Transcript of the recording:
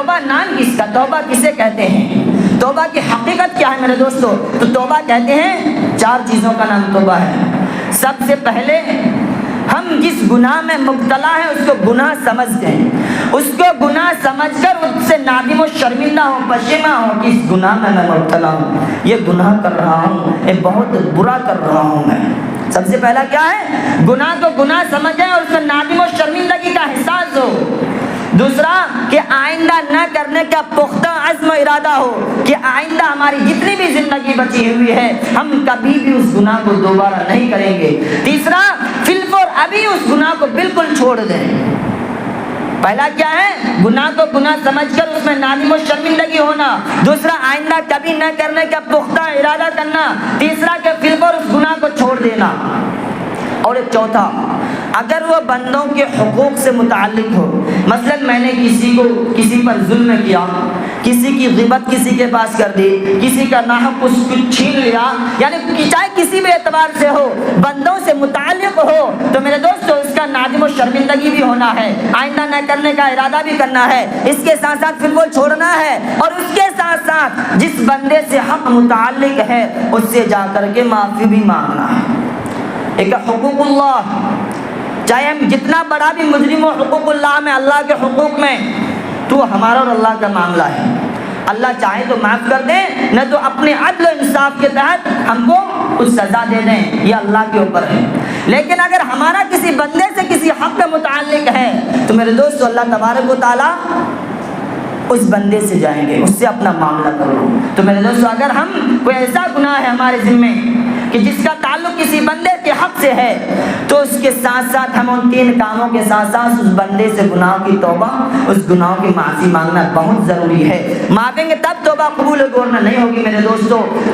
توبہ نام کس کا، توبہ کسے کہتے ہیں، توبہ کی حقیقت کیا ہے میرے دوستو؟ تو توبہ کہتے ہیں 4 چیزوں کا نام توبہ ہے۔ سب سے پہلے ہم جس گناہ میں مبتلا ہیں اس کو گناہ سمجھ دیں، اس کو گناہ سمجھ کر اس سے نادم و شرمندہ ہوں، پشیماں ہوں کہ اس گناہ میں مبتلا ہوں، یہ گناہ کر رہا ہوں، یہ بہت برا کر رہا ہوں میں۔ سب سے پہلا کیا ہے؟ گناہ کو گناہ سمجھیں اور اس میں نادم و شرمندگی کا احساس ہو۔ دوسرا کہ آئندہ نہ کرنے کا پختہ عزم و ارادہ ہو کہ آئندہ ہماری جتنی بھی زندگی بچی ہوئی ہے ہم کبھی بھی اس گناہ کو دوبارہ نہیں کریں گے۔ تیسرا فی الفور ابھی اس گناہ کو بالکل چھوڑ دیں۔ پہلا کیا ہے؟ گناہ کو گناہ سمجھ کر اس میں نادم و شرمندگی ہونا، دوسرا آئندہ کبھی نہ کرنے کا پختہ ارادہ کرنا، تیسرا کہ فی الفور اس گناہ کو چھوڑ دینا، اور ایک چوتھا اگر وہ بندوں کے حقوق سے متعلق ہو، مثلا میں نے کسی پر ظلم کیا، کسی کی غیبت کسی کے پاس کر دی، کسی کا ناحق کچھ چھین لیا، یعنی چاہے کسی بھی اعتبار سے ہو، بندوں سے متعلق ہو، تو میرے دوستو اس کا نادم و شرمندگی بھی ہونا ہے، آئندہ نہ کرنے کا ارادہ بھی کرنا ہے، اس کے ساتھ ساتھ پھر وہ چھوڑنا ہے، اور اس کے ساتھ ساتھ جس بندے سے حق متعلق ہے اس سے جا کر کے معافی بھی مانگنا ہے۔ ایک حقوق اللہ، چاہے ہم جتنا بڑا بھی مجرم ہو، حقوق اللہ میں، اللہ کے حقوق میں، تو ہمارا اور اللہ کا معاملہ ہے، اللہ چاہے تو معاف کر دیں، نہ تو اپنے عدل و انصاف کے تحت ہم کو کچھ سزا دے دیں، یہ اللہ کے اوپر ہے۔ لیکن اگر ہمارا کسی بندے سے کسی حق کے متعلق ہے تو میرے دوستو اللہ تبارک و تعالیٰ اس بندے سے جائیں گے، اس سے اپنا معاملہ کرو۔ تو میرے دوستو اگر ہم کوئی ایسا گناہ ہے ہمارے ذمے کہ جس کا تعلق کسی بندے کے حق سے ہے، تو اس کے ساتھ ساتھ ہم ان 3 کاموں کے ساتھ ساتھ اس بندے سے گناہ کی توبہ، اس گناہ کی معافی مانگنا بہت ضروری ہے۔ مانگیں گے تب توبہ قبول ہوگی ورنہ نہیں ہوگی میرے دوستو۔